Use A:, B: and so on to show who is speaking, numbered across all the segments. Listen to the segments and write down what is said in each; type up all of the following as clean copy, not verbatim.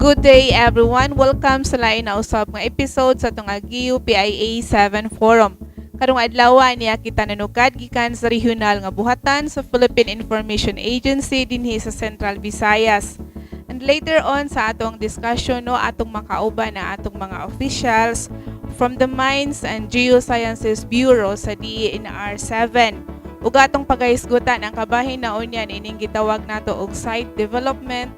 A: Good day everyone! Welcome sa lain na usab nga episode sa itong Agiyo PIA 7 Forum. Karong adlaw niya kita nanukad gikan sa regional nga buhatan sa Philippine Information Agency dinhi sa Central Visayas. And later on sa atong discussion atong makauban na atong mga officials from the Mines and Geosciences Bureau sa DENR 7. Ug atong pagahisgutan ang kabahin na unyan ining gitawag nato og site development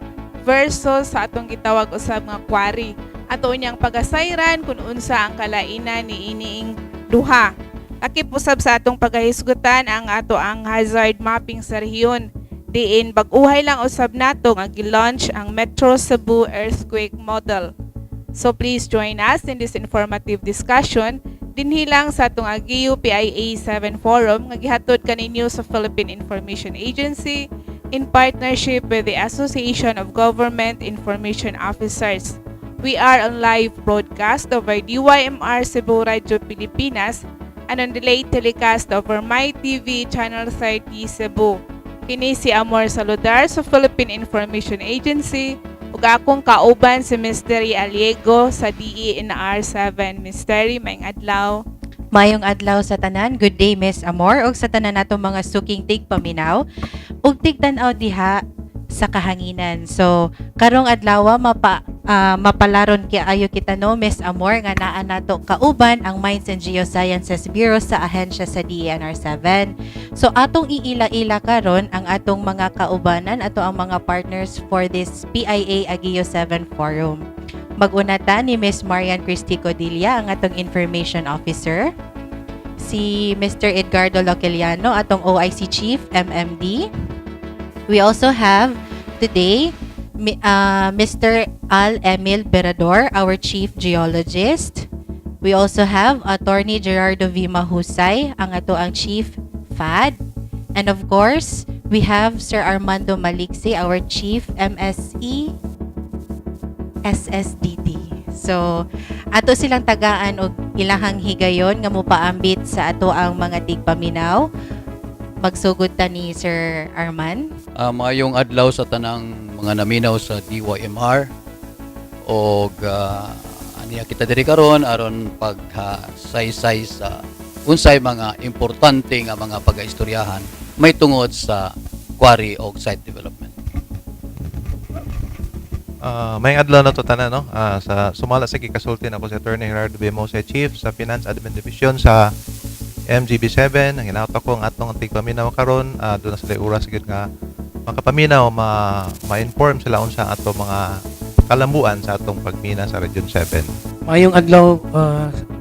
A: versus sa atong gitawag usab nga quarry. Ato niyang pagasayran kung unsa ang kalainan ni iniing duha. Akip usab sa atong pagahisgutan ang ato ang hazard mapping sa rehiyon. Diin bag-uhay lang usab nato nga gi-launch ang Metro Cebu Earthquake Model. So please join us in this informative discussion dinhi lang sa atong Agiyo PIA 7 Forum nga gihatod kaninyo sa Philippine Information Agency in partnership with the Association of Government Information Officers. We are on live broadcast over DYMR Cebu Radio Pilipinas and on delayed telecast over MyTV Channel 30 Cebu. Kini si Amor Saludar sa Philippine Information Agency ug akong kauban si Mystery Aliego sa DENR 7. Mystery, maayong adlaw.
B: Mayong adlaw sa tanan. Good day, Miss Amor. Og sa tanan nato mga suking tigpaminaw ug tigtan-aw diha sa kahanginan. So, karong adlaw mapalaron ayo kita no, Miss Amor, nga naa nato kauban ang Mines and Geosciences Bureau sa ahensya sa DENR 7. So, atong iila-ila karon ang atong mga kaubanan, ato ang mga partners for this PIA Agiyo 7 Forum. Mag-unata ni Ms. Marian Christy Codilla, ang atong Information Officer. Si Mr. Edgardo Loqueliano, atong OIC Chief, MMD. We also have today Mr. Al Emil Berador, our Chief Geologist. We also have Attorney Gerardo V. Mahusay, ang ato ang Chief FAD. And of course, we have Sir Armando Maliksi, our Chief MSE SSDD. So, ato silang tagaan og ilahang higayon nga mopaambit sa ato ang mga tigpaminaw. Magsugod ta ni Sir Arman.
C: Maayong adlaw sa tanang mga naminaw sa DYMR og aniya kita diri karon aron pagsaysay sa unsay mga importante nga mga pagaistoryahan may tungod sa quarry og site development.
D: May adlaw na to tanan no. Sa sumala sa gikasulti ako si Attorney Gerardo B. Mahusay, Chief sa Finance Admin Division sa MGB7. Ang hinauta ko ang atong tigpaminaw karon, doon na sila oras gid nga makapaminaw, ma-inform sila unsa ato mga kalambuan sa atong pagmina sa Region 7.
E: Mayong adlaw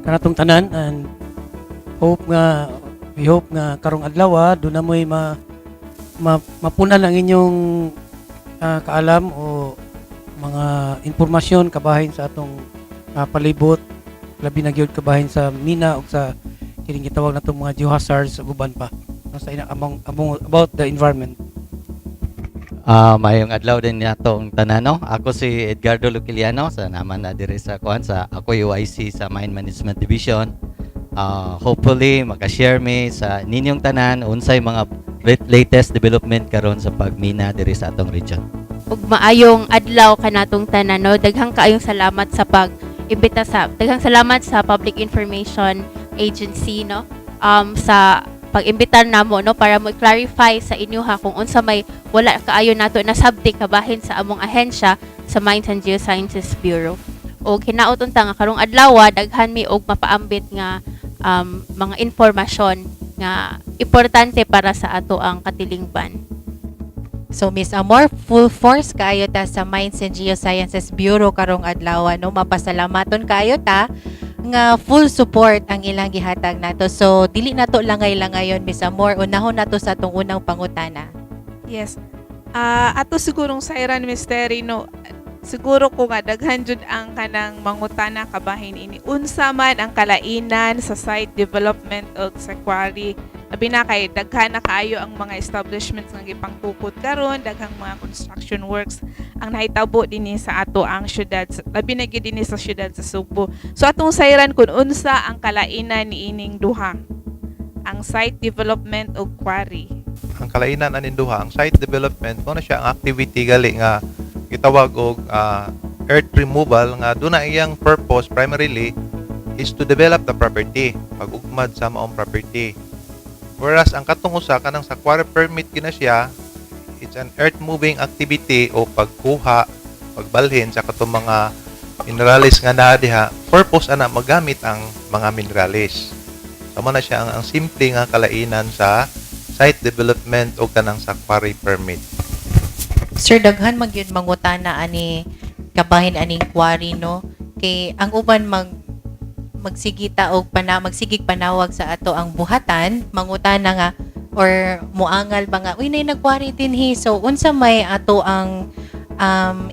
E: kanatong tanan, and we hope nga karong adlaw do na moy mapunan ang inyong kaalam o mga impormasyon kabahin sa atong palibot, labi na gyud kabahin sa mina o sa kining gitawag natong mga geohazards ug uban pa sa among about the environment.
F: Mayong adlaw din natong tanan. Ako si Edgardo Loqueliano sa naman na diri sa ako UIC sa Mine Management Division. Hopefully maka-share mi sa ninyong tanan unsay mga latest development karon sa pagmina diri sa atong region.
G: Ug maayong adlaw kanatong tanan. Daghang kaayong salamat sa pag-imbita daghang salamat sa Public Information Agency sa pag-imbitar namo para mo clarify sa inyo kung unsa may wala kaayo nato na subject kabahin sa among ahensya sa Mines and Geosciences Bureau. Og hinaot unta nga karong adlaw daghan mi og mapaambit nga mga informasyon nga importante para sa ato ang katilingban.
B: So, Miss Amor, full force kaayo ta sa Mines and Geosciences Bureau karong adlaw no. Mapasalamaton kaayo ta nga full support ang ilang gihatag nato. So, dili nato langay-langayon, Miss Amor. Unahon nato sa atong unang pangutana.
A: Yes. Ato sigurong sayran, Mystery, no. siguro ko nga daghan jud ang kanang mangutana kabahin ini unsa man ang kalainan sa site development o sa quarry. Labi na kay daghan na kaayo ang mga establishments nga gipangtukod karon, daghang mga construction works ang nahitabo dinhi sa ato ang syudad, labi na gyud dinhi sa syudad sa Subo. So atong sayran kun unsa ang kalainan niining duha, ang site development o quarry.
D: Ang kalainan anin duha, ang site development mo na siya ang activity gali nga gitawag og earth removal nga doon na iyang purpose primarily is to develop the property, pag-ugmad sa maong property. Whereas ang katong usa kanang sa quarry permit gina siya, it's an earth moving activity o pagkuha, pagbalhin sa katong mga minerales nga naa diha. Purpose ana magamit ang mga minerales. Samo na siya ang simple nga kalainan sa site development o kanang sa quarry permit.
B: Sir, daghan man gyud mangutana ani kabahin aning quarry no, kay ang uban magsigita og magsigig panawag sa ato ang buhatan, mangutana nga or muangal ba nga uy nay nagquarry dinhi, so unsa may ato ang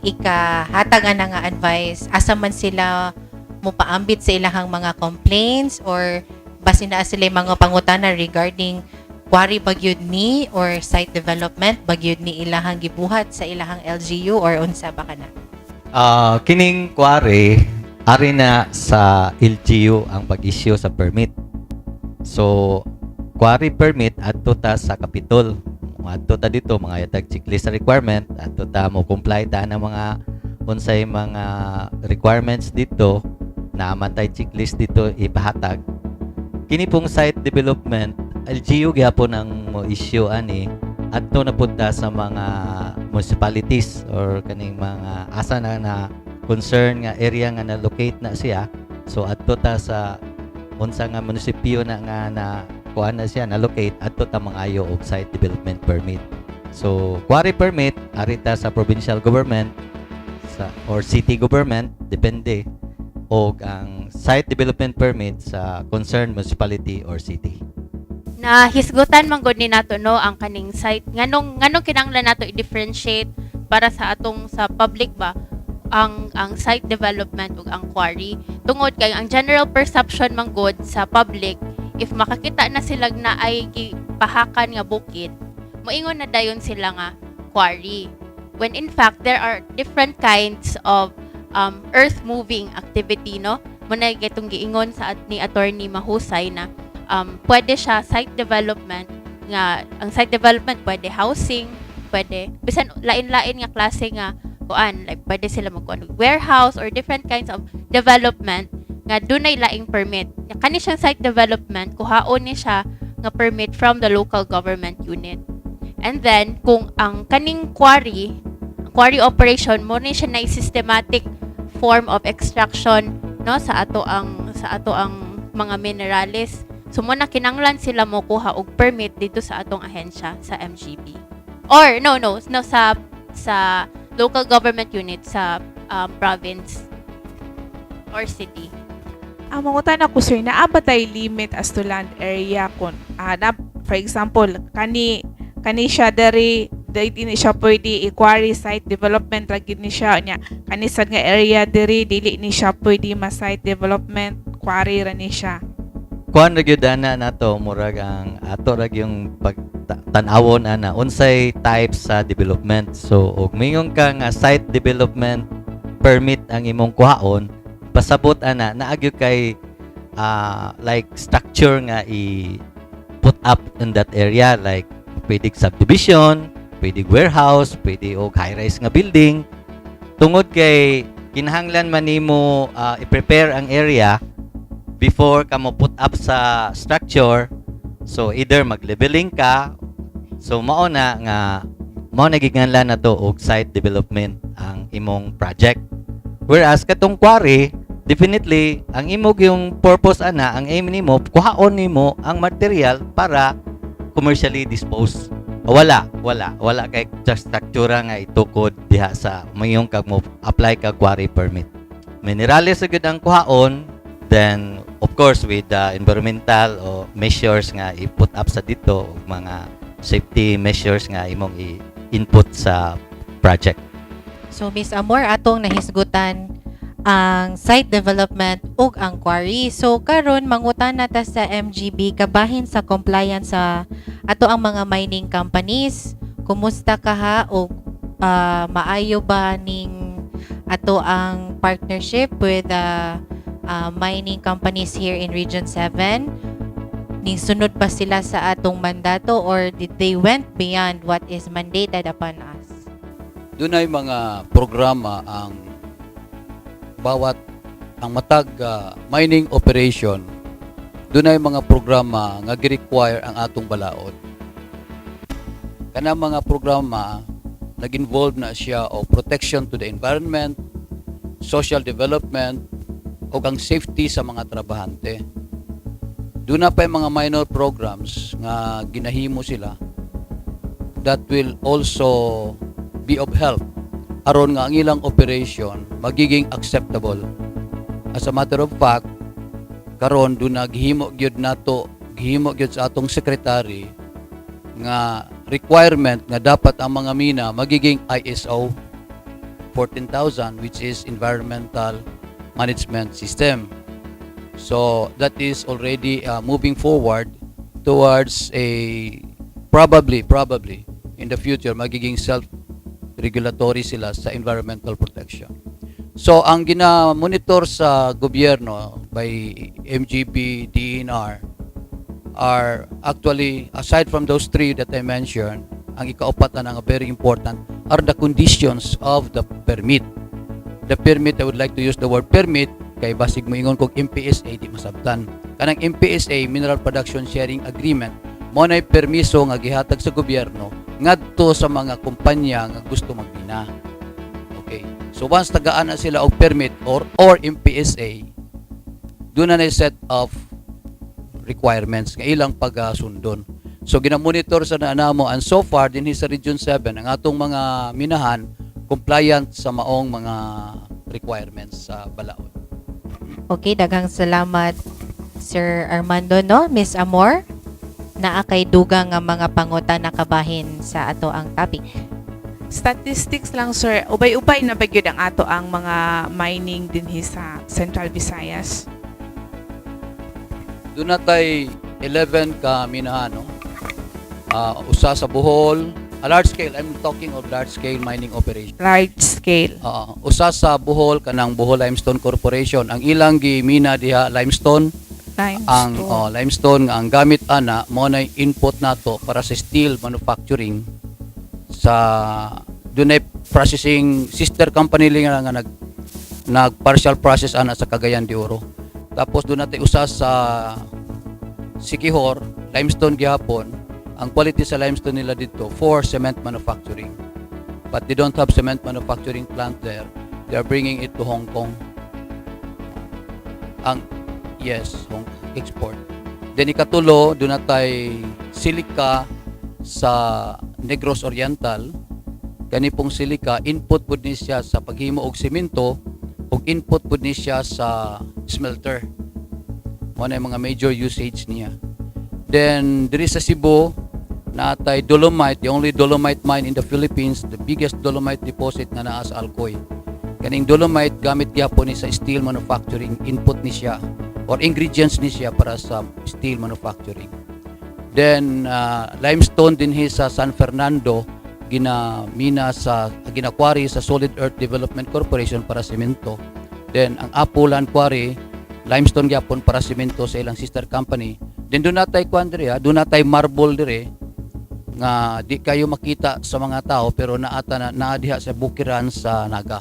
B: ikahatag ana nga advice, asa man sila mopaambit sa ilahang mga complaints or basin na sila mga pangutana regarding quarry bagyod ni or site development bagyod ni ilahang gibuhat sa ilahang LGU or unsa ba kana?
F: Kining quarry ari na sa LGU ang pag-issue sa permit. So, quarry permit adto ta sa Kapitol. Adto ta dito mga yatag checklist requirement, adto ta mo comply ta ng mga unsay mga requirements dito na matay checklist dito ipahatag. Kini pong site development LGU gyapon ang mo issue ani adto na punta sa mga municipalities or kaning mga asa na concern nga area nga na-locate na siya. So adto ta sa unsa nga munisipyo na nga na kuan na siya na-locate adto ta mangayo og site development permit. So quarry permit ari ta sa provincial government sa or city government depende og ang site development permit sa concerned municipality or city.
G: Na hisgutan man gud ni nato no ang kaning site nganong kinahanglan nato i-differentiate para sa atong sa public ba ang site development ug ang quarry tungod kay ang general perception man gud sa public if makakita na sila na ay gipahakan nga bukid moingon na dayon sila nga quarry when in fact there are different kinds of earth moving activity no mo na gitong giingon sa ni attorney Mahusay na pwede siya site development nga ang site development pwede housing pwede bisan lain-lain nga klase nga kuan like pwede sila magkuan warehouse or different kinds of development nga dunay laing permit kani siyang site development kuhaon ni siya nga permit from the local government unit and then kung ang kaning quarry operation mo ni siya na systematic form of extraction no sa ato ang mga minerales so mo na kinanglan sila mo kuha og permit dito sa atong ahensya sa MGB or no sa local government unit sa province or city.
A: Ang mangutan ako sir, naabatay limit as to land area kun for example kani siya dari ni siya pwede i-quarry site development lagi ni siya nya kani sad nga area diri dili ni siya pwede ma site development quarry ra ni siya.
F: Kuan ra gyud ana nato murag ang ato ra yung pagtan-awon ana unsay types sa development. So og mingon ka nga site development permit ang imong kuhaon, pasabot ana naagyo kay like structure nga i put up in that area like pwede subdivision, pwede warehouse, pwede og high-rise nga building. Tungod kay kinahanglan man nimo i-prepare ang area before ka mo put up sa structure. So either mag-leveling ka, so mao na giganlan na to og site development ang imong project. Whereas katong quarry, definitely ang imong yung purpose ana, ang aim nimo kuhaon nimo ang material para commercially dispose. Wala kay just structure nga itukod diha sa mayong kag mo apply ka quarry permit. Minerales gyud ang kuhaon, then of course with the environmental o measures nga i-put up sa dito ug mga safety measures nga imong i-input sa project.
B: So Miss Amor, atong nahisgutan ang site development ug ang quarry. So karon mangutan nata sa MGB kabahin sa compliance sa ato ang mga mining companies. Kumusta ka ha o maayo ba ning ato ang partnership with mining companies here in Region 7? Ning sunod pa sila sa atong mandato or did they went beyond what is mandated upon us?
C: Doon ay mga programa ang bawat ang matag mining operation. Doon ay mga programa nga gi-require ang atong balaod. Kana mga programa nag-involve na siya o protection to the environment, social development, o ang safety sa mga trabahante. Doon na pa yung mga minor programs nga ginahimo sila that will also be of help aron nga ang ilang operation magiging acceptable. As a matter of fact, karon doon naghimo gyud nato, gihimo gyud sa atong secretary nga requirement nga dapat ang mga mina magiging ISO 14,000, which is Environmental Management System. So that is already moving forward towards a probably in the future magiging self-regulatory sila sa environmental protection. So ang gina-monitor sa gobyerno by MGB, DENR are actually, aside from those three that I mentioned, ang ikaapat na nga very important are the conditions of the permit. The permit, I would like to use the word permit kay basig mo ingon kog MPSA di masabtan. Kanang MPSA, Mineral Production Sharing Agreement, mo na permiso nga gihatag sa gobyerno ngadto sa mga kumpanya nga gusto magbina. Okay. So once tagaan na sila og permit or MPSA, doon na set of requirements nga ilang pagasundon. So ginamonitor sa naanamo and so far din sa Region 7 ang atong mga minahan compliant sa maong mga requirements sa balaod.
B: Okay, daghang salamat Sir Armando, no? Miss Amor, naa kay dugang nga mga pangutan na kabahin sa ato ang topic.
A: Statistics lang sir, ubay-ubay na ba gyud ang ato ang mga mining dinhi sa Central Visayas?
C: Doon na tay 11 ka minahan, no? Usa sa Bohol, a large scale, I'm talking of large scale mining operation.
A: Large scale.
C: Usa sa Bohol kanang Bohol Limestone Corporation, ang ilang gimina diha limestone. Ang limestone nga ang gamit ana mo na input nato para sa steel manufacturing sa dunay processing sister company nga nag partial process ana sa Cagayan de Oro. Tapos doon natin usa sa Siquijor, limestone gihapon. Ang quality sa limestone nila dito for cement manufacturing. But they don't have cement manufacturing plant there. They are bringing it to Hong Kong. Export. Then ikatulo, doon natay silica sa Negros Oriental. Kani pong silica, input pud ni siya sa paghimo og semento ug input pud ni siya sa smelter. Mo na mga major usage niya. Then diri sa Cebu, natay dolomite, the only dolomite mine in the Philippines, the biggest dolomite deposit na naa sa Alcoy. Kaning dolomite gamit gyapon ni sa steel manufacturing, input ni siya or ingredients ni siya para sa steel manufacturing. Then limestone din sa San Fernando, ginakwari sa Solid Earth Development Corporation para semento. Then ang Apulan Quarry, limestone gyapon para semento sa ilang sister company. Then doon natay doon natay marble dire nga di kayo makita sa mga tao pero naa diha sa bukiran sa Naga.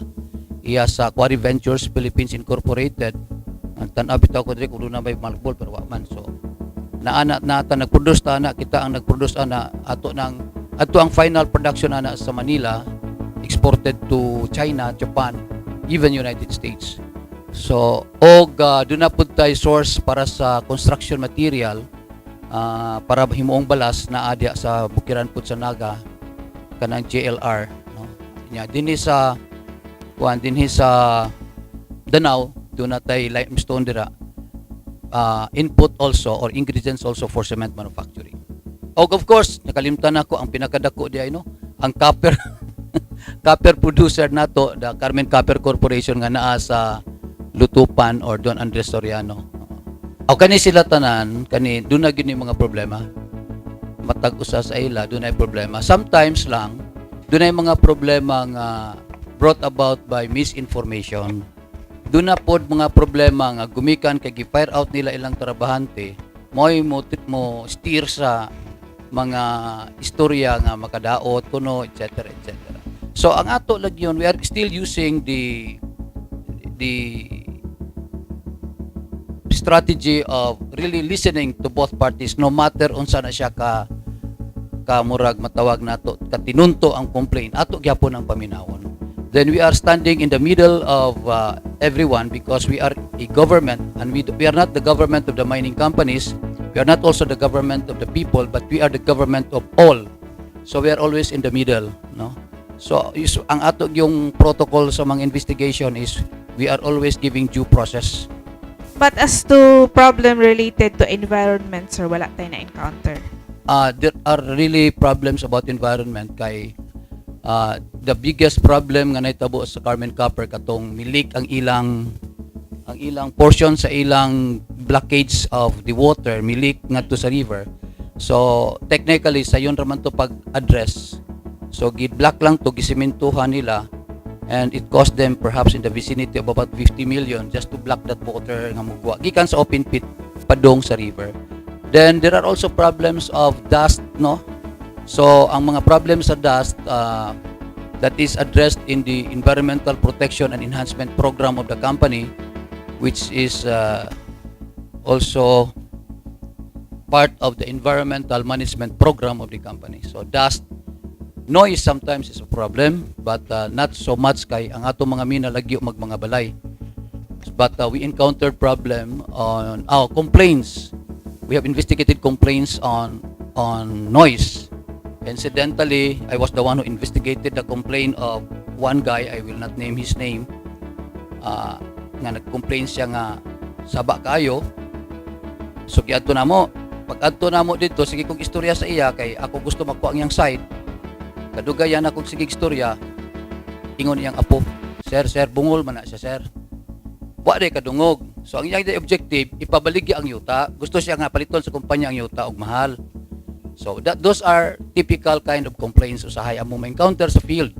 C: Iya sa Quarry Ventures Philippines Incorporated. Ang tan-aw bitaw ko dire kung doon na may marble pero wa man. So nata nagproduce ana, kita ang nagproduce ana ato ang final production ana sa Manila, exported to China, Japan, even United States. So doon na pud tay source para sa construction material para himuong balas na adya sa bukiran pud sa Naga kanang JLR, no? Nya dinhi sa Danau doon na tay limestone dira. Input also or ingredients also for cement manufacturing. Of course, nakalimtan ako ang pinakadako di ay no, ang copper copper producer nato, the Carmen Copper Corporation nga naa sa Lutupan or Don Andres Soriano. O kani sila tanan, kani doon na gyud ni mga problema. Matag usa sa ila, doon ay problema. Sometimes lang, doon ay mga problema nga brought about by misinformation. Doon na pod mga problema nga gumikan kay gi-fire out nila ilang trabahante, mo steer sa mga istorya nga makadaot kuno, etc. etc. So ang ato lagyon, we are still using the strategy of really listening to both parties, no matter unsa na siya ka murag matawag nato katinunto ang complaint, ato gyapon ang paminawon. Then we are standing in the middle of everyone because we are a government, and we are not the government of the mining companies, we are not also the government of the people, but we are the government of all. So we are always in the middle, no? So ang ato yung protocol sa mga investigation is we are always giving due process.
A: But as to problem related to environment, sir, wala tayo na-encounter.
C: There are really problems about environment kay the biggest problem nga naitabo sa Carmen Copper katong milik ang ilang portion sa ilang blockage of the water, milik ngadto sa river. So technically sayon ra man to pag-address. So gid-block lang to, gisimentuhan nila, and it cost them perhaps in the vicinity of about 50 million just to block that water nga mugwa gikan sa open pit padong sa river. Then there are also problems of dust, no? So ang mga problems sa dust that is addressed in the Environmental Protection and Enhancement Program of the company, which is also part of the Environmental Management Program of the company. So dust, noise sometimes is a problem, but not so much kay ang ato mga mina lagyo mga balay. But we encountered problem on complaints. We have investigated complaints on noise. Incidentally, I was the one who investigated the complaint of one guy, I will not name his name, nga nag-complain siya nga saba kayo. So kiadto namo, pag adto namo dito, sige kong istorya sa iya kay ako gusto makuha ang iyang side. Kadugayan akong sige istorya, ingon iyang apo, sir, bungol man na siya, sir. Wa day kadungog. So ang iyang objective, ipabaligya ang yuta. Gusto siya nga paliton sa kumpanya ang yuta og mahal. So those are typical kind of complaints usahay among ma-encounter sa field.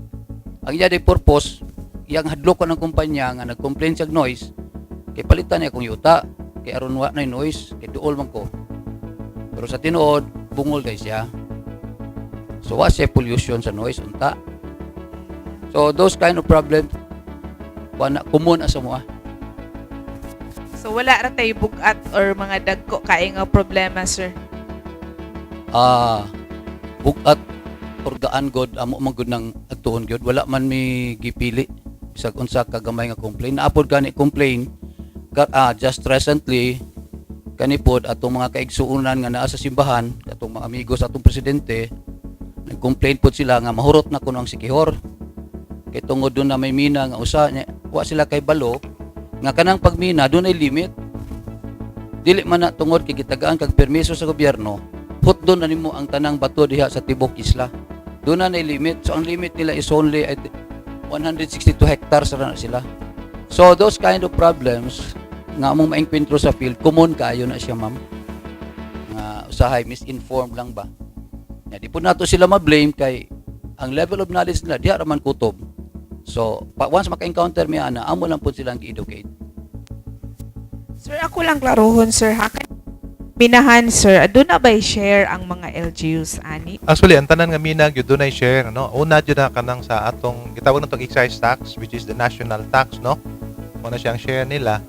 C: Ang iyang purpose, iyang hadlok ko ng kumpanya nga nag-complain sa noise, kay palitan niya akong yuta, kay aron wa na noise, kay duol man ko. Pero sa tinuod, bungol kay siya. So wa siya pollution sa noise unta. So those kind of problems common sa mga.
A: So wala ra tayo bugat or mga dagko kay nga problema, sir.
C: Bugat or gaan god amo man gud nang agtuon gyud, wala man mi gipili bisag unsa ka gamay nga complaint. Naapod gani complaint just recently kani pod atong mga kaigsuonan nga naa sa simbahan, atong mga amigos atong presidente, nag-complain pod sila nga mahurot na kuno ang sikihor. Kay tungod doon na may mina nga usa wa sila kay balo nga kanang pagmina doon ay limit. Dili man na tungod kay gitagaan kag permiso sa gobyerno, hut doon na nimo ang tanang bato diha sa tibok isla. Doon na limit. So ang limit nila is only 162 hectares na sila. So those kind of problems nga among maengkwentro sa field, common kayo na siya, ma'am. Nga usahay misinformed lang ba. Di po nato sila ma-blame kay ang level of knowledge nila diha ra man kutob. So once maka-encounter mi ana, amo lang po silang gi-educate.
A: Sir, ako lang klarohon, sir, ha? Minahan, sir, doon na ba share ang mga LGUs, ani?
D: Actually, ang tanan nga mina gyud dunay share, no? Una jud na kanang sa atong gitawag natong excise tax, which is the national tax, no? Muna siyang share nila.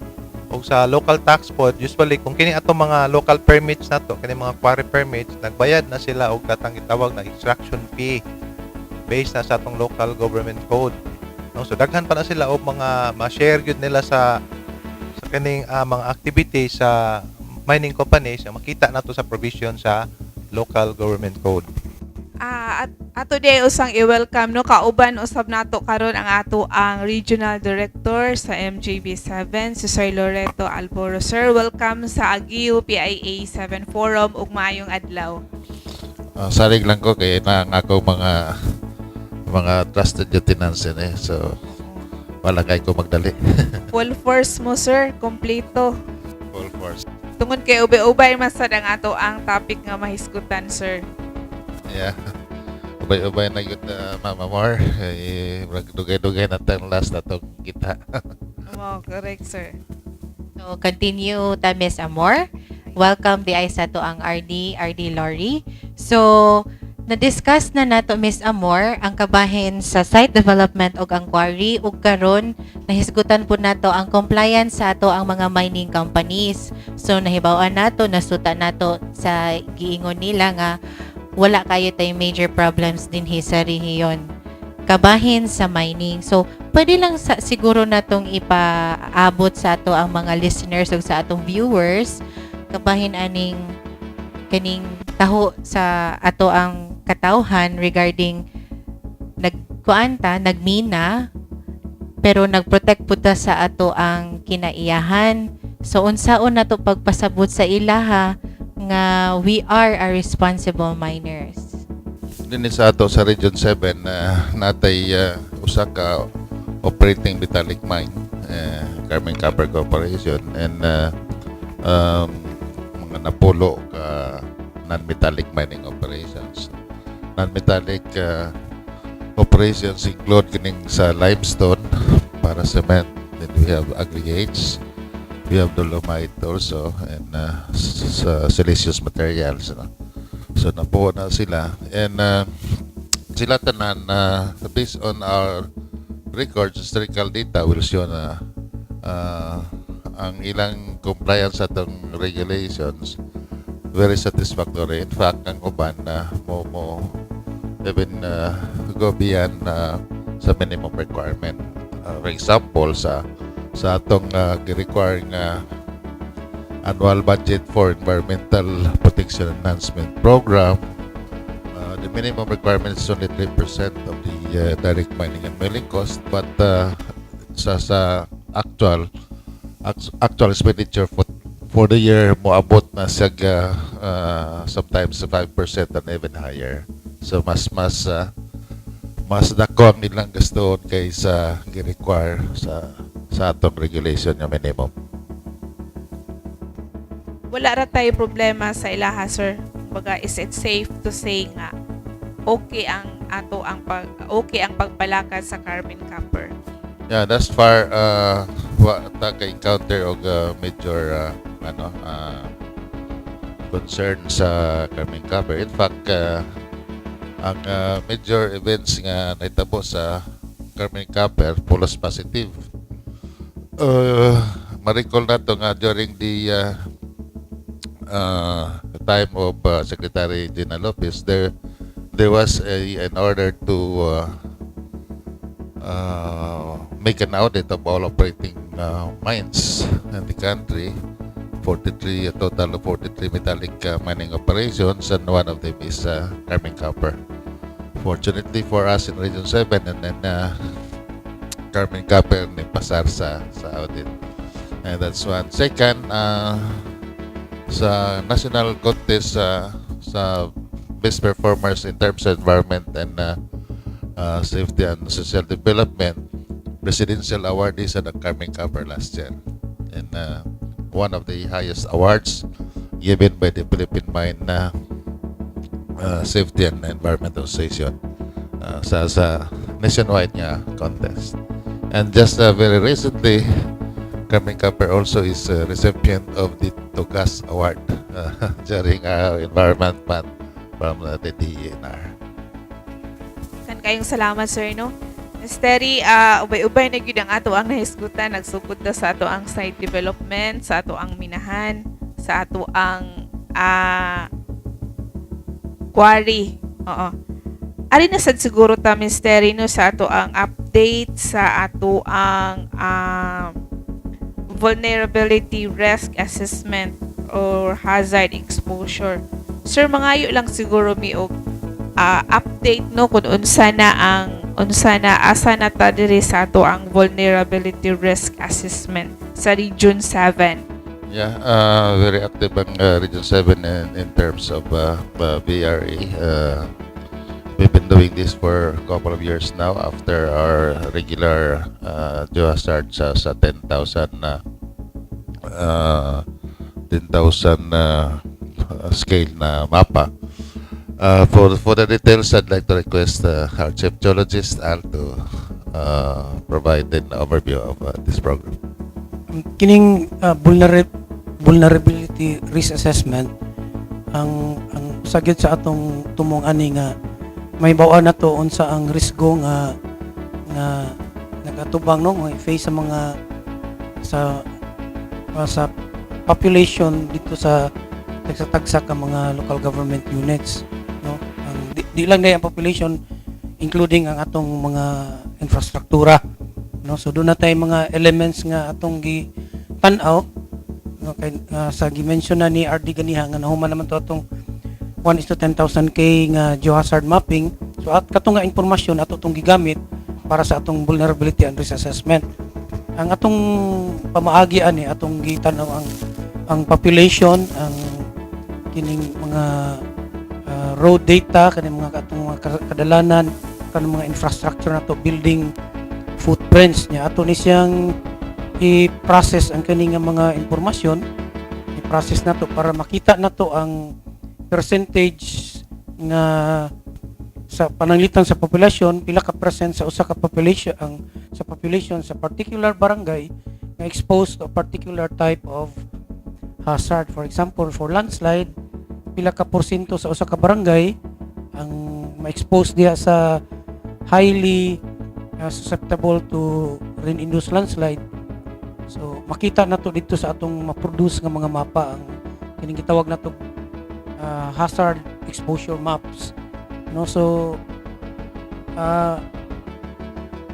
D: O sa local tax pod, usually kung kini atong mga local permits nato, kini mga quarry permits, nagbayad na sila og katang gitawag na extraction fee based na sa atong local government code. No? So daghan pa na sila og mga ma-share gyud nila sa kaning mga activities sa mining companies nga makita nato sa provision sa local government code.
A: At ato day usang i-welcome, no, kauban usab nato karon ang Regional Director sa MJB7, si Sir Loreto Alboro. Sir, welcome sa Agiu PIA 7 Forum ug maayong adlaw.
H: Sarig lang ko kay na ako mga trusted lieutenants yun eh. So, wala kayo ko magdali.
A: Full force mo, sir. Kompleto.
H: Full force.
A: Tungod kay ubay-ubay masad ang ato ang topic nga mahisgutan, sir.
H: Yeah. Ubay-ubay na yun, Mama Mar. Dugay-dugay na tayong last na itong kita.
A: Oh, correct, sir.
B: So, continue ta, Miss Amor. Welcome di ay sa to ang RD Lori. So, na-discuss na nato, Miss Amor, ang kabahin sa site development og ang quarry ug karon nahisgutan po nato ang compliance sa ato ang mga mining companies. So, nahibaw-an nato, nasuta nato sa giingon nila nga wala kayo tayong major problems din sa rehiyon. Kabahin sa mining. So, pwede lang siguro natong ipaabot sa ato ang mga listeners ug sa atong viewers kabahin aning kaning taho sa ato ang katawhan regarding nagmina pero nagprotect puta sa ato ang kinaiyahan. So unsaon nato pagpasabot sa ilaha nga we are a responsible miners.
H: Din sa ato sa Region 7 natay usa ka operating metallic mine, Carmen Copper Corporation, and mga napulo ka non-metallic mining operations. Non-metallic operations include kining sa limestone para cement, then we have aggregates, we have dolomite also, and sa siliceous materials. So napuo na sila, and sila tanan based on our records, historical data will show na ang ilang compliance sa itong regulations very satisfactory. In fact, ang uban na mo even go beyond sa minimum requirement. For example, sa atong require nga annual budget for environmental protection enhancement program, the minimum requirement is only 3% of the direct mining and milling cost, but sa actual expenditure for the year moabot na siya sometimes 5% and even higher. So mas dako ang nilang gastoon kaysa gi-require sa atong regulation nga minimum.
A: Wala ra tayo problema sa ilaha, sir. Baga, is it safe to say nga okay ang pagpalakad sa Carmen Copper?
H: Yeah, thus far wa ta ka encounter og major concern sa Carmen Copper. In fact, ang major events nga naitabo sa Carmen Copper pulos positive. Ma-recall nato nga during the time of Secretary Gina Lopez, there was an order to make an audit of all operating mines in the country. A total of 43 metallic mining operations, and one of them is Carmen Copper. Fortunately for us in Region 7, and then Carmen Copper ni pasar sa audit. And that's one. Second, sa national contest sa best performers in terms of environment and safety and social development, presidential awardees at the Carmen Copper last year, and one of the highest awards given by the Philippine Mine Safety and Environmental Association sa nationwide nga contest. And just very recently, Carmen Copper also is a recipient of the Tugas Award during Environment Month from the DENR.
A: Kan kayong salamat, sir, no? Misteri, ubay-ubay na gyud ang ato ang nahisgutan, nagsugod na sa ato ang site development, sa ato ang minahan, sa ato ang quarry. Oo. Ari na sad siguro ta, Misteri, no, sa ato ang update sa ato ang vulnerability risk assessment or hazard exposure. Sir, mangayo lang siguro mi og update, no, kung unsa na asa na ta diri sa ato ang vulnerability risk assessment sa Region 7.
H: Yeah, very active ang Region 7 in terms of VRE. We've been doing this for a couple of years now after our regular geohazard sa 10,000 scale na mapa. For the details, I'd like to request our Chief Geologist, Al, to provide an overview of this program.
E: Kining vulnerability risk assessment ang sagid sa atong tumong ani nga may bawaan nato unsa ang risgo nga nagatubang no may face sa mga sa population dito sa tagsa ka mga local government units no ang di lang day ang population including ang atong mga infrastruktura no so doon na tay mga elements nga atong gi tan-aw no kay sa gi-mention na ni RD ganiha nga nahuman naman to atong 1:10,000 K nga geohazard mapping so at katong nga impormasyon ato tong gigamit para sa atong vulnerability and risk assessment ang atong pamaagi ani atong gitanaw ang population ang kining mga road data kaning mga atong mga kadalanan kanang mga infrastructure nato building footprints niya ato ni siyang i-process ang kaning mga impormasyon i-process nato para makita nato ang percentage nga sa pananglitan sa populasyon pila ka percent sa usa ka population ang sa population sa particular barangay nga exposed to a particular type of hazard for example for landslide pila ka porsyento sa usa ka barangay ang ma-expose diha sa highly susceptible to rain-induced landslide. So makita nato dito sa atong ma-produce nga mga mapa ang kining gitawag nato hazard exposure maps. No so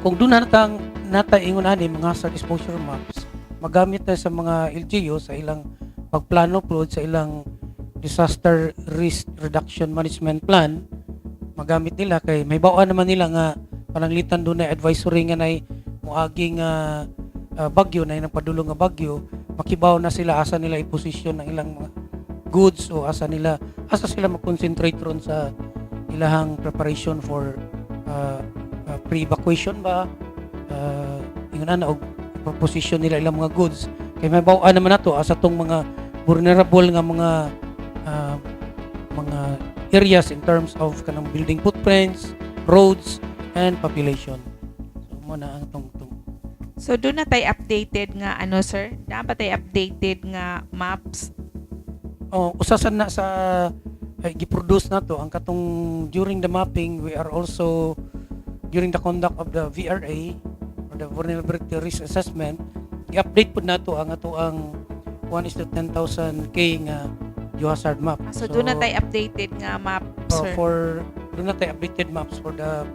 E: kung doon nata ingon ani mga hazard exposure maps magamit na sa mga LGU sa ilang pagplano pod sa ilang disaster risk reduction management plan magamit nila kay may bawaan naman nila nga pananglitan doon na advisory nga nay moagi nga bagyo na nagpadulong nga bagyo makibaw na sila asa nila i-position ng ilang mga goods o asa sila mag-concentrate ron sa ilahang preparation for pre-evacuation ba ingon na og proposition nila ilang mga goods kay may bawaan naman nato asa tong mga vulnerable nga mga areas in terms of kanang building footprints, roads and population. So mo na ang tong
A: So doon na tayo updated nga ano sir? Dapat tayo updated nga maps.
E: Usasan na sa gi-produce na to ang katong during the mapping we are also during the conduct of the VRA or the vulnerability risk assessment i-update pud nato ang ato ang 1:10,000 K nga geohazard map.
A: So doon na tayo updated nga map sir.
E: Doon na tayo updated maps for the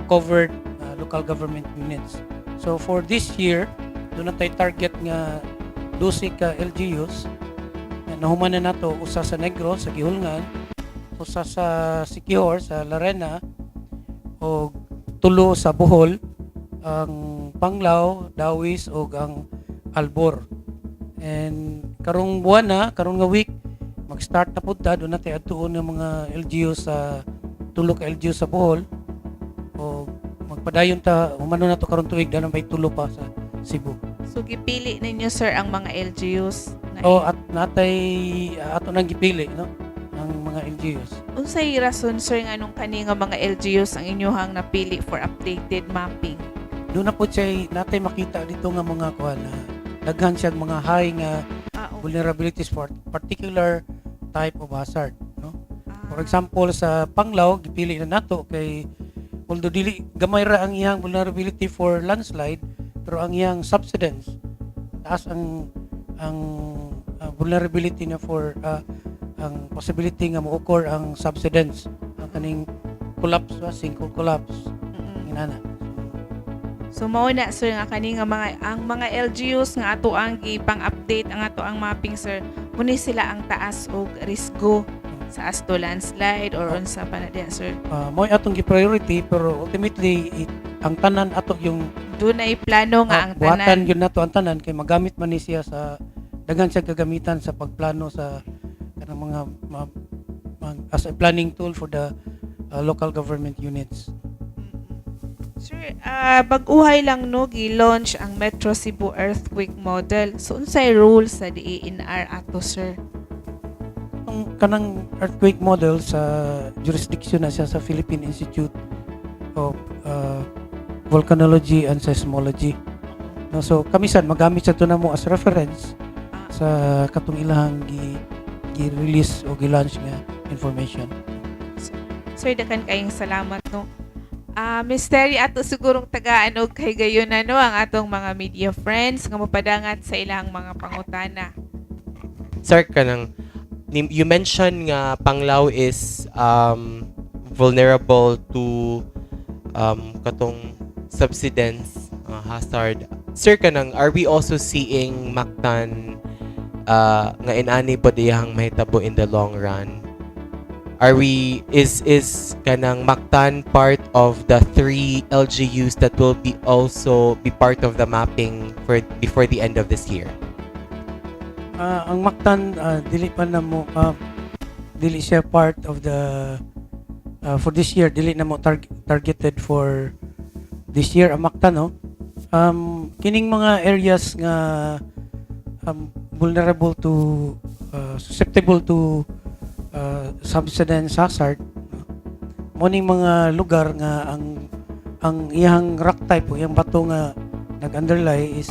E: covered local government units. So for this year, doon na tayo target nga 12 ka LGUs. Nahuman na nato usa sa Negros sa Gihulngan, usa sa Siquijor sa Larena o tulo sa Bohol, ang Panglao, Dawis o ang Albor. And karong buwan na, karong nga week, mag-start na punta, doon natin atuon ng mga LGU sa tulo ka LGU sa Bohol o magpadayon ta, umano na to karong tuig, dahil may tulo pa sa Cebu.
A: So gipili ninyo sir ang mga LGUs na
E: At natay ato nang gipili no ang mga LGUs.
A: unsay rason sir nga nung kani nga mga LGUs ang inyohang napili for updated mapping?
E: Doon na po siya natay makita dito nga mga kuha na daghan siya mga high nga vulnerabilities for particular type of hazard no. For example sa Panglao gipili na nato kay although dili gamay ra ang iyang vulnerability for landslide pero ang iyang subsidence taas ang vulnerability na for ang possibility nga mo-occur ang subsidence ang kaning collapse sinkhole collapse inana.
A: So mao na sir nga kani nga ang mga LGUs nga ato ang gipang-update ang ato ang mapping sir muni sila ang taas og risgo sa asto landslide or unsa pa na diha sir.
E: Mao atong gi-priority pero ultimately ang tanan ato yung
A: Doon na plano nga ang
E: buhatan
A: tanan.
E: yun nato ang tanan kay magamit man ni siya sa daghan siya gagamitan sa pagplano sa kanang mga as a planning tool for the local government units.
A: Sir, bag-uhay lang no gi-launch ang Metro Cebu Earthquake Model. So unsay rule sa DENR ato, sir?
E: Ang kanang earthquake model sa jurisdiction na siya sa Philippine Institute of Volcanology and Seismology. No, so kamisan magamit sa ito na mo as reference sa katong ilahang gi-release o gi-launch nga information.
A: Sir, dakan kayong salamat no. Mystery ato sigurong taga-anog kay gayon na no ang atong mga media friends nga mopadangat sa ilang mga pangutana.
I: Sir, you mentioned nga Panglao is vulnerable to katong subsidence hazard. Sir, are we also seeing Mactan nga inani po diyang mahitabo in the long run? Is kanang Mactan part of the 3 LGUs that will also be part of the mapping before the end of this year?
E: Ang Mactan dili pa na mo dili siya part of the for this year, dili na mo targeted for this year ang Mactan, no. Kining mga areas nga vulnerable to susceptible to subsidence hazard, mo ning mga lugar nga ang iyang rock type o iyang bato nga nag-underlie is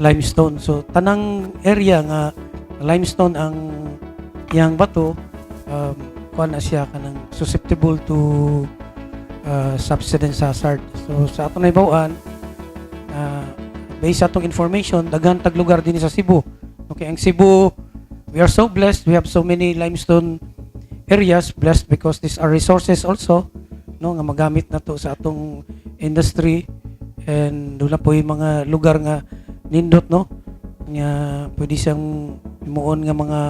E: limestone. So tanang area nga limestone ang iyang bato, kuan na siya kanang susceptible to subsidence hazard. So sa atong nahibawaan, based sa atong information, daghan tag lugar din sa Cebu. Okay, ang Cebu, we are so blessed. We have so many limestone areas, blessed because these are resources also, no, nga magamit na to sa atong industry, and doon na po yung mga lugar nga nindot, no, nga pwede siyang imuon nga mga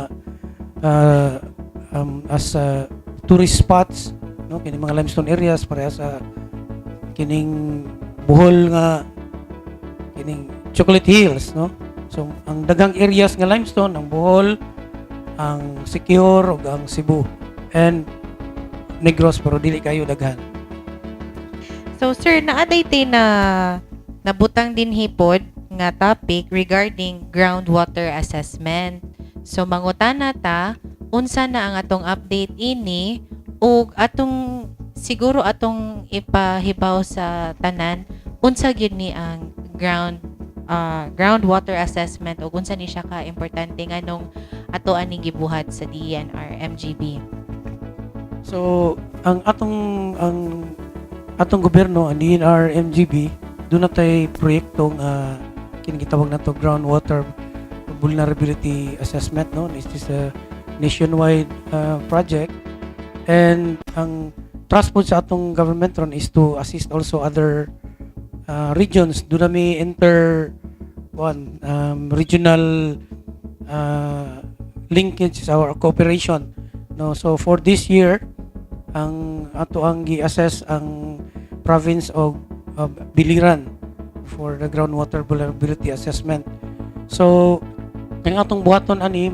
E: as tourist spots, no, kining mga limestone areas para sa kining Bohol nga kining Chocolate Hills, no. So ang dagang areas nga limestone, ang Bohol, ang Siquijor ug ang Cebu and Negros, pero dili kayo daghan.
B: So sir, naaday na nabutang din hipod nga topic regarding groundwater assessment. So mangutana ta unsa na ang atong update ini ug atong siguro atong ipahibaw sa tanan unsa gyud ni ang groundwater assessment ug unsa ni siya ka importante nganong ato ani gibuhat sa DENR MGB.
E: So ang atong gobyerno, ang DENR MGB, doon na tay proyekto nga kinigitawag na to groundwater vulnerability assessment, no. This is a nationwide project, and ang trust po sa atong government ron is to assist also other regions. Doon na may regional linkage sa our cooperation, no. So for this year, ang ato ang gi-assess ang province of Biliran for the groundwater vulnerability assessment. So ang atong buhaton ani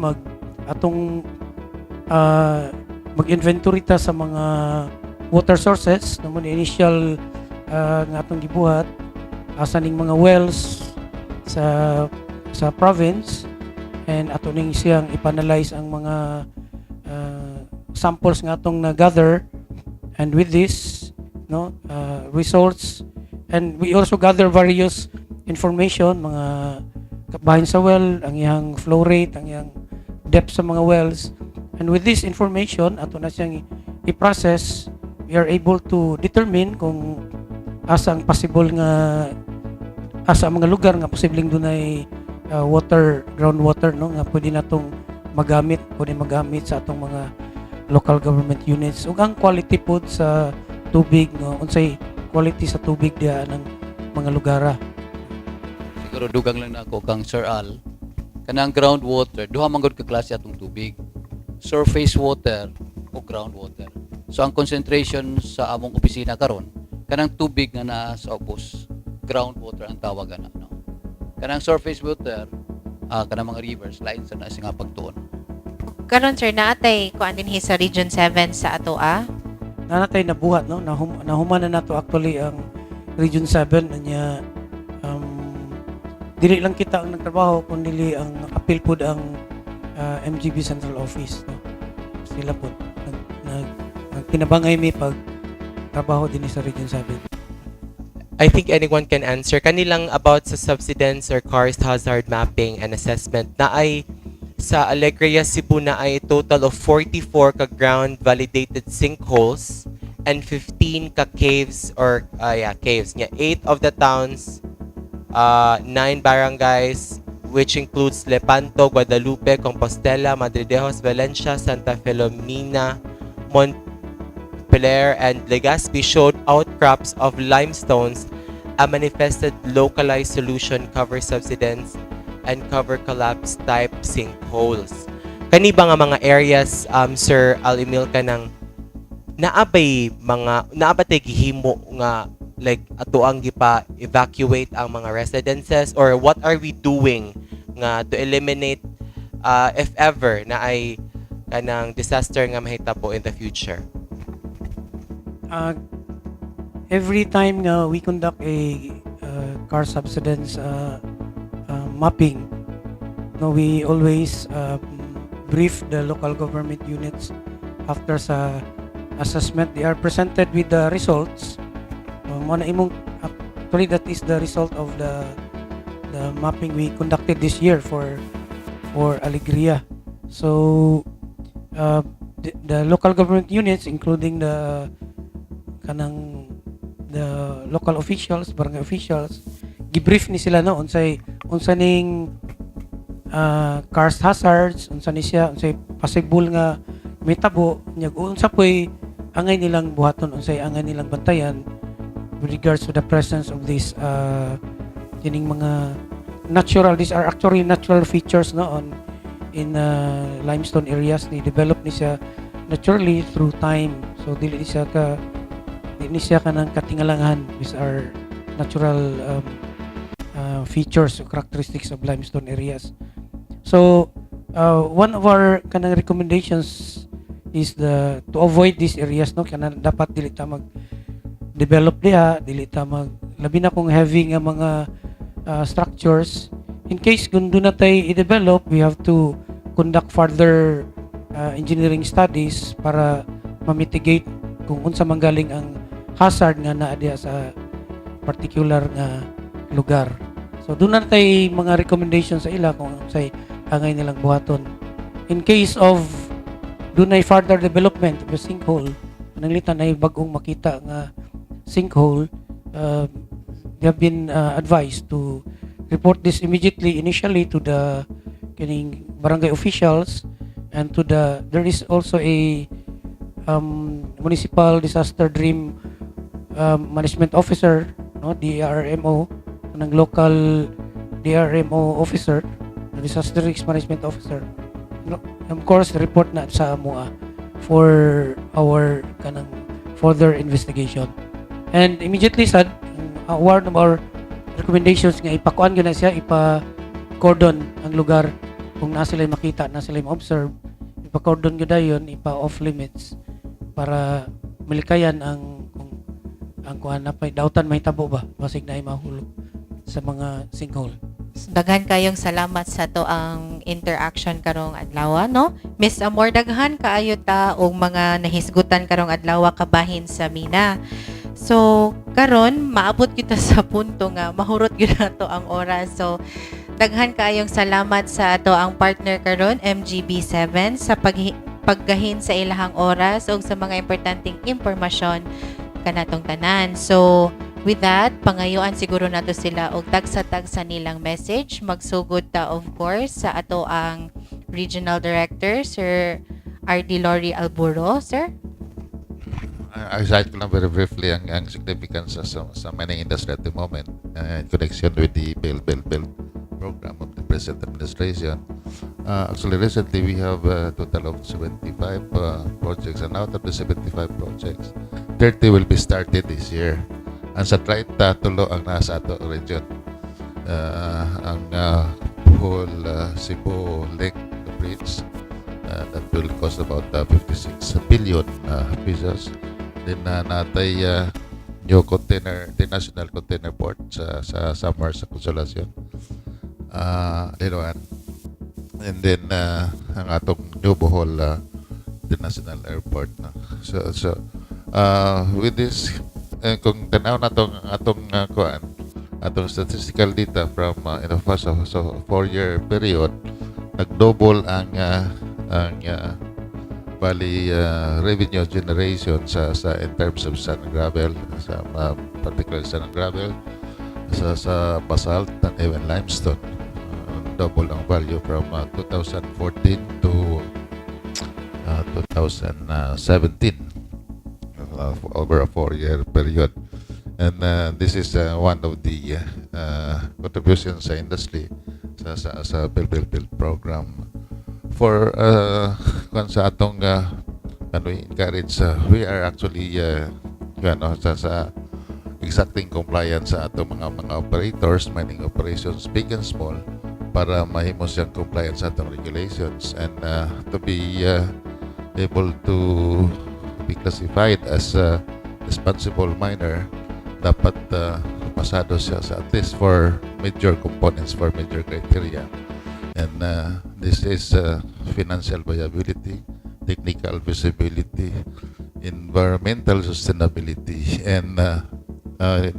E: mag-inventory ta sa mga water sources, no, initial nga atong gibuhat asa ning mga wells sa province, and ato ning siyang ipanalize ang mga samples nga atong na-gather, and with this, no, results, and we also gather various information, mga kabahin sa well, ang iyang flow rate, ang iyang depth sa mga wells, and with this information ato na siyang i-process, we are able to determine kung asa ang possible nga asa ang mga lugar nga posibleng dunay groundwater, no, nga pwede natong magamit sa atong mga local government units, ug ang quality pod sa tubig, no, unsay quality sa tubig diha ng mga lugara.
C: Siguro dugang lang na ako kang Sir Al, kanang groundwater, duha man gud ka klase atong tubig, surface water o groundwater. So ang concentration sa among opisina karon kanang tubig nga naa sa ubos, groundwater ang tawagan na, no. Kanang surface water, kanang mga rivers lain sa naa nga pagtuon.
B: Karon sir, naatay kuan din sa Region 7 sa ato
E: nanatay na buhat, no? Nahuman na nato actually ang Region 7 nya dili lang kita ang nagtrabaho kundi ang appeal pod ang MGB Central Office, no? Sila pod nagtinabangay mi pag trabaho din sa Region 7.
I: I think anyone can answer. Kanilang about sa subsidence or karst hazard mapping and assessment na ay sa Alegria, Cebu na ay total of 44 ka ground validated sinkholes and 15 ka caves or caves. 8 of the towns, 9 barangays which includes Lepanto, Guadalupe, Compostela, Madridejos, Valencia, Santa Filomena, Montpelier, and Legazpi showed outcrops of limestones. A manifested localized solution cover subsidence and cover collapse type sinkholes. Kani ba nga mga areas, Sir Al-Emil, ka ng naabay gihimo nga like ato ang gipa evacuate ang mga residences, or what are we doing nga to eliminate if ever na ay kanang disaster nga mahitabo in the future?
E: Every time we conduct a car subsidence mapping, no, we always brief the local government units after sa assessment. They are presented with the results. Actually, that is the result of the mapping we conducted this year for Alegria. So the local government units, including the local officials, barangay officials, gibrief ni sila no unsay ning karst hazards, unsay possible nga mitabo nya, unsa poy angay nilang buhaton, unsay angay nilang bantayan with regards to the presence of these kining mga these are actually natural features no in limestone areas ni develop ni siya naturally through time. So dili siya kanang katingalangan with our natural features or characteristics of limestone areas. So one of our kanang recommendations is to avoid these areas, no, kanang dapat dili ta mag develop diha, dili ta mag labi na kung heavy nga mga structures. In case kung doon na tayo i-develop, we have to conduct further engineering studies para ma-mitigate kung unsa manggaling ang hazard nga naa diha sa particular nga lugar. So doon na tayo mga recommendations sa ila kung unsay angay nilang buhaton. In case of doon ay further development of the sinkhole, nanglitan ay bagong makita nga sinkhole, they have been advised to report this immediately initially to the kining barangay officials and to there is also a municipal disaster dream management officer, no, DRMO, ng local DRMO officer, disaster risk management officer, no, of course report na sa MOA for our kanang further investigation. And immediately sad one of our recommendations nga ipakuan gyud na siya, ipa-cordon ang lugar kung nasa sila makita, nasa sila ma-observe, ipa-cordon gyud dayon, ipa-off limits para malikayan ang kuan na pay dautan mahitabo ba basig na ay mahulog sa mga sinkhole.
B: Daghan kayong salamat sa to ang interaction karong adlaw, no? Miss Amor, daghan kaayo ta og mga nahisgutan karong adlaw kabahin sa Mina. So karon maabot kita sa punto nga mahurot gyud nato ang oras. So daghan kaayong salamat sa ato ang partner karon MGB7 sa paggahin sa ilahang oras ug sa mga importanteng impormasyon kanatong tanan. So with that, pangayuan siguro nato sila og tagsa-tagsa nilang message. Magsugod ta of course sa ato ang Regional Director Sir RD Lori Alburo, sir.
H: I cite ko lang very briefly ang significance sa mining industry at the moment in connection with the Build program of the present administration. Actually, recently we have a total of 75 projects, and out of the 75 projects, 30 will be started this year. Ang sa 30 tulo ang nasa ato region. Ang whole Cebu Lake Bridge that will cost about 56 billion pesos. Then natay new container, international container port sa Samar sa Consolacion. Liloan. And then ang atong New Bohol International Airport. No? So with this, kung tanaw na atong kuan, atong statistical data from in the first of 4-year period, nag-double ang bali revenue generation sa in terms of sand and gravel, sa particularly sand and gravel, sa basalt and even limestone. Double ang value from 2014 to 2017, over a 4-year period. And this is one of the contributions sa industry sa Build program. For kung sa atong we encourage, we are actually sa exacting compliance sa atong mga operators, mining operations, big and small, para mahimo siyang compliance sa atong regulations, and to be able to be classified as a responsible miner, dapat pasado siya sa at least for major components, for major criteria. And this is financial viability, technical feasibility, environmental sustainability, and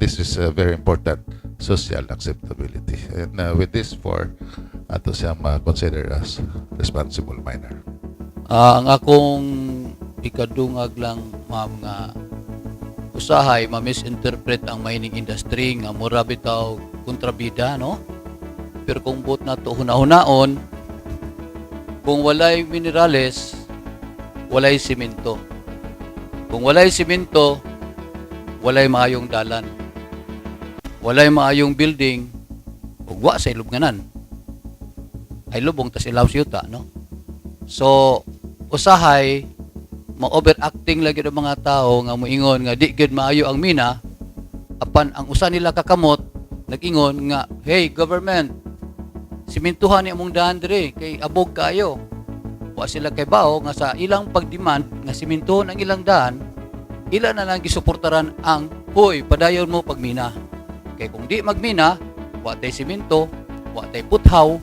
H: this is very important, social acceptability. And with this four, ato siyang consider as responsible miner.
C: Ang akong ikadungag lang, mga usahay ma-misinterpret ang mining industry nga mura bitaw kontrabida, no? Pero kung buot na to hunahunaon, kung walay minerales, walay simento. Kung walay simento, walay maayong dalan. Walay maayong building, ug wa sa ilubnganan. Ay lubong tas ilaw siyuta, no? So, usahay ma-overacting lagi ng mga tao nga moingon nga di gid maayo ang mina, apan ang usa nila kakamot nag-ingon nga, hey government, simintuhan ni among daan dire kay abog kayo. Wa sila kay bao nga sa ilang pagdemand nga simintuhon ang ilang daan, ila na lang gisuportaran ang hoy padayon mo pagmina. Kay kung di magmina, wa tay simento, wa tay puthaw,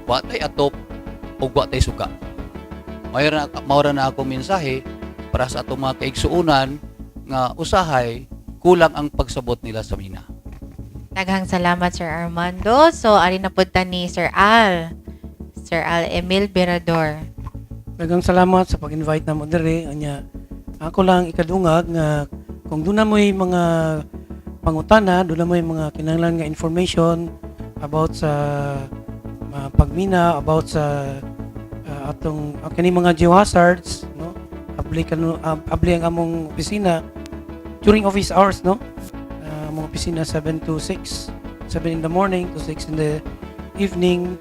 C: wa tay atop, ug wa tay suka. Maura na akong mensahe para sa atong mga kaigsuunan nga usahay kulang ang pagsabot nila sa mina.
B: Daghang salamat, Sir Armando. So, ari na punta ni Sir Al. Sir Al Emil Berador.
E: Daghang salamat sa pag-invite na mo diri. Anya, ako lang ikadungag nga kung doon na mo'y mga pangutana, doon na mo'y mga kinahanglan nga information about sa pagmina, about sa atong kini mga geohazards, no? Abli ang among opisina during office hours, no? Among opisina 7 to 6, 7 in the morning to 6 in the evening.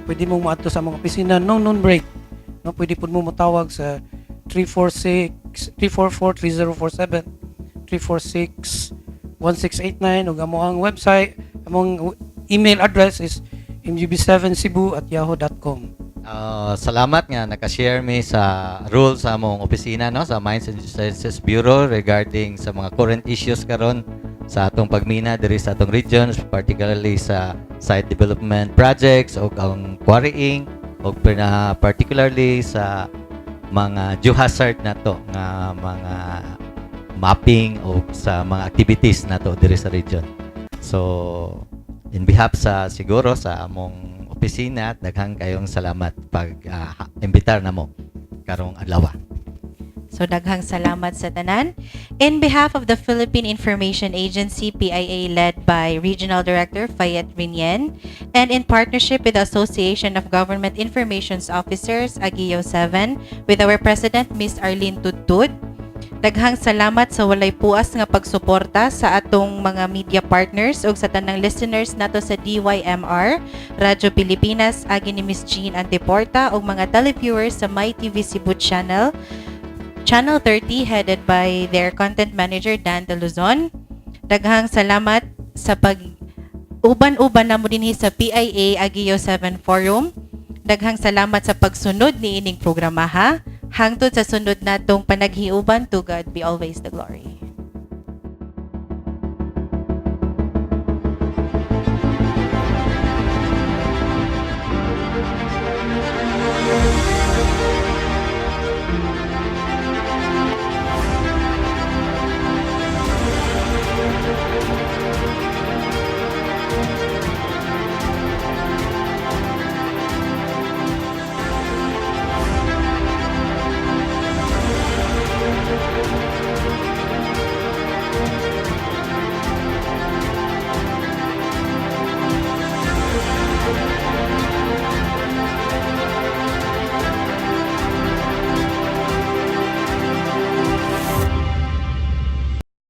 E: Pwede mong maato sa among opisina noon break, no? Pwede pud mo matawag sa 344-3047, 346-1689, ug among website, among email address is mgb7cebu@yahoo.com.
F: Salamat nga naka-share mi sa rules sa among opisina, no, sa Mines and Geosciences Bureau regarding sa mga current issues karon sa atong pagmina diri sa atong regions, particularly sa site development projects o ang quarrying o particularly sa mga geohazard nato nga mga mapping o sa mga activities nato diri sa region. So in behalf sa siguro sa among opisina, daghang kayong salamat pag imbitar na mo karong adlaw.
B: So, daghang salamat sa tanan. In behalf of the Philippine Information Agency, PIA, led by Regional Director Fayette Rinien, and in partnership with the Association of Government Information Officers, Agio 7, with our President, Ms. Arlene Tudtud, daghang salamat sa walay puas nga pagsuporta sa atong mga media partners ug sa tanang listeners nato sa DYMR, Radyo Pilipinas, agi ni Ms. Jean Anteporta ug mga televiewers sa MyTV Cebu Channel 30 headed by their content manager Dan De Luzon. Daghang salamat sa pag uban-uban namo dinhi sa PIA Agio 7 Forum. Daghang salamat sa pagsunod ni ining programa ha. hangtod sa sunod natong panaghiuban, to God be always the glory.